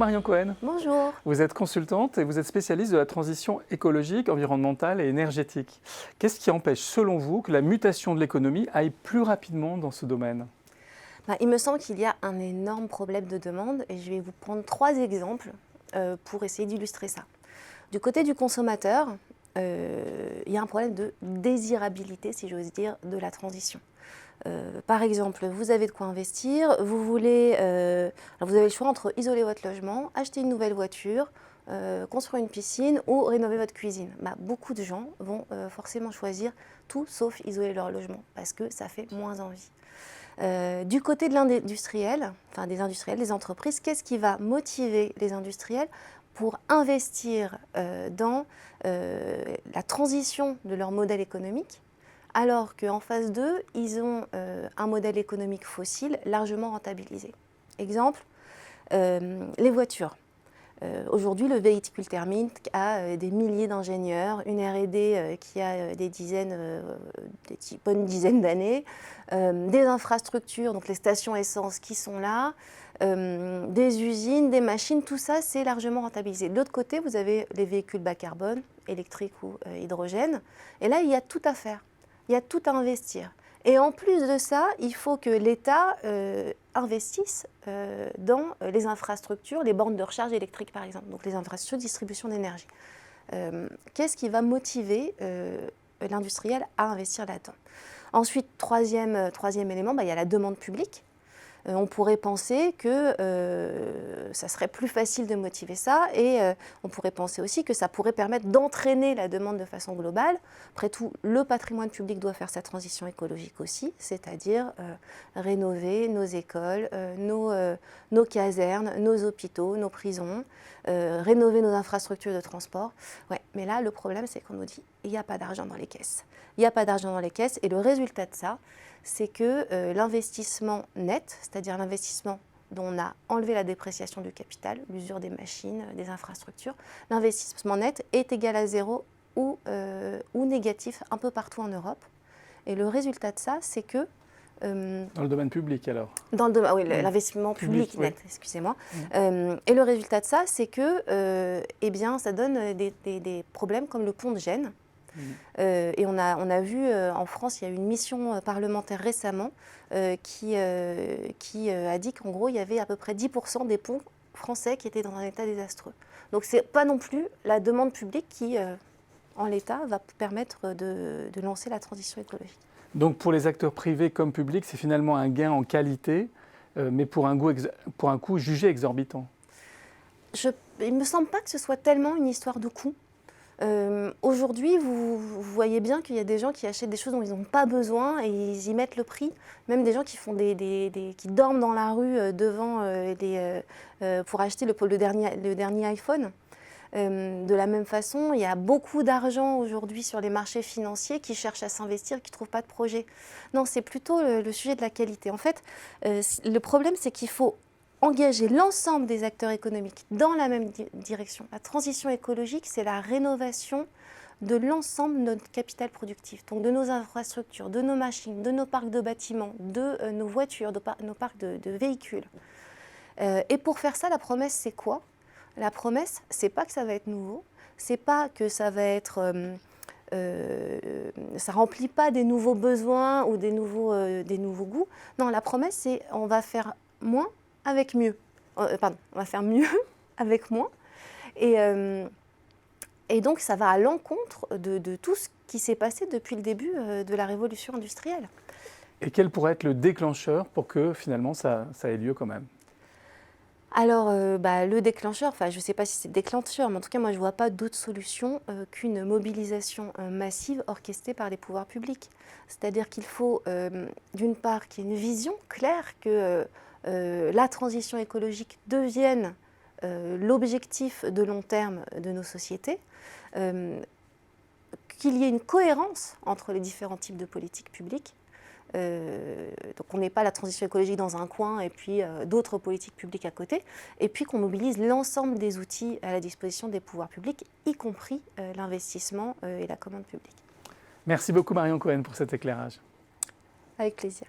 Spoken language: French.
Marion Cohen. Bonjour. Vous êtes consultante et vous êtes spécialiste de la transition écologique, environnementale et énergétique. Qu'est-ce qui empêche, selon vous, que la mutation de l'économie aille plus rapidement dans ce domaine ? Il me semble qu'il y a un énorme problème de demande et je vais vous prendre 3 exemples pour essayer d'illustrer ça. Du côté du consommateur, il y a un problème de désirabilité, si j'ose dire, de la transition. Par exemple, vous avez de quoi investir, vous avez le choix entre isoler votre logement, acheter une nouvelle voiture, construire une piscine ou rénover votre cuisine. Beaucoup de gens vont forcément choisir tout sauf isoler leur logement parce que ça fait moins envie. Du côté de l'industriel, enfin des industriels, des entreprises, qu'est-ce qui va motiver les industriels pour investir dans la transition de leur modèle économique, alors qu'en face d'eux, ils ont un modèle économique fossile largement rentabilisé. Exemple, les voitures. Aujourd'hui, le véhicule thermique a des milliers d'ingénieurs, une R&D qui a des bonnes dizaines d'années, des infrastructures, donc les stations essence qui sont là, des usines, des machines, tout ça, c'est largement rentabilisé. De l'autre côté, vous avez les véhicules bas carbone, électriques ou hydrogène, et là, il y a tout à faire, il y a tout à investir. Et en plus de ça, il faut que l'État investisse dans les infrastructures, les bornes de recharge électrique par exemple, donc les infrastructures de distribution d'énergie. Qu'est-ce qui va motiver l'industriel à investir là-dedans? Ensuite, troisième élément, il y a la demande publique. On pourrait penser que ça serait plus facile de motiver ça et on pourrait penser aussi que ça pourrait permettre d'entraîner la demande de façon globale. Après tout, le patrimoine public doit faire sa transition écologique aussi, c'est-à-dire rénover nos écoles, nos casernes, nos hôpitaux, nos prisons, rénover nos infrastructures de transport. Ouais, mais là, le problème, c'est qu'on nous dit il n'y a pas d'argent dans les caisses. Il n'y a pas d'argent dans les caisses et le résultat de ça, c'est que l'investissement net, c'est-à-dire l'investissement dont on a enlevé la dépréciation du capital, l'usure des machines, des infrastructures, l'investissement net est égal à 0 ou négatif un peu partout en Europe. Et le résultat de ça, c'est que... dans le domaine public alors? Dans le domaine, oui, l'investissement public net, oui. Excusez-moi. Et le résultat de ça, c'est que ça donne des problèmes comme le pont de Gênes. Et on a vu en France, il y a eu une mission parlementaire récemment qui a dit qu'en gros, il y avait à peu près 10% des ponts français qui étaient dans un état désastreux. Donc ce n'est pas non plus la demande publique qui, en l'état, va permettre de lancer la transition écologique. Donc pour les acteurs privés comme publics, c'est finalement un gain en qualité, mais pour un coût jugé exorbitant. Il ne me semble pas que ce soit tellement une histoire de coût. Aujourd'hui, vous voyez bien qu'il y a des gens qui achètent des choses dont ils n'ont pas besoin et ils y mettent le prix. Même des gens qui font qui dorment dans la rue devant pour acheter le dernier iPhone. De la même façon, il y a beaucoup d'argent aujourd'hui sur les marchés financiers qui cherchent à s'investir, qui ne trouvent pas de projet. Non, c'est plutôt le sujet de la qualité. En fait, le problème, c'est qu'il faut engager l'ensemble des acteurs économiques dans la même direction. La transition écologique, c'est la rénovation de l'ensemble de notre capital productif, donc de nos infrastructures, de nos machines, de nos parcs de bâtiments, de nos voitures, de nos parcs de véhicules. Et pour faire ça, la promesse, c'est quoi? La promesse, c'est pas que ça va être nouveau, c'est pas que ça va être... ça remplit pas des nouveaux besoins ou des nouveaux goûts. Non, la promesse, c'est on va faire moins avec mieux. On va faire mieux avec moins. Et donc, ça va à l'encontre de tout ce qui s'est passé depuis le début de la révolution industrielle. Et quel pourrait être le déclencheur pour que finalement ça ait lieu quand même? Alors, le déclencheur, je ne sais pas si c'est déclencheur, mais en tout cas, moi, je ne vois pas d'autre solution qu'une mobilisation massive orchestrée par les pouvoirs publics. C'est-à-dire qu'il faut, d'une part, qu'il y ait une vision claire que la transition écologique devienne l'objectif de long terme de nos sociétés, qu'il y ait une cohérence entre les différents types de politiques publiques. Donc on n'est pas la transition écologique dans un coin et puis d'autres politiques publiques à côté, et puis qu'on mobilise l'ensemble des outils à la disposition des pouvoirs publics, y compris l'investissement et la commande publique. Merci beaucoup Marion Cohen pour cet éclairage. Avec plaisir.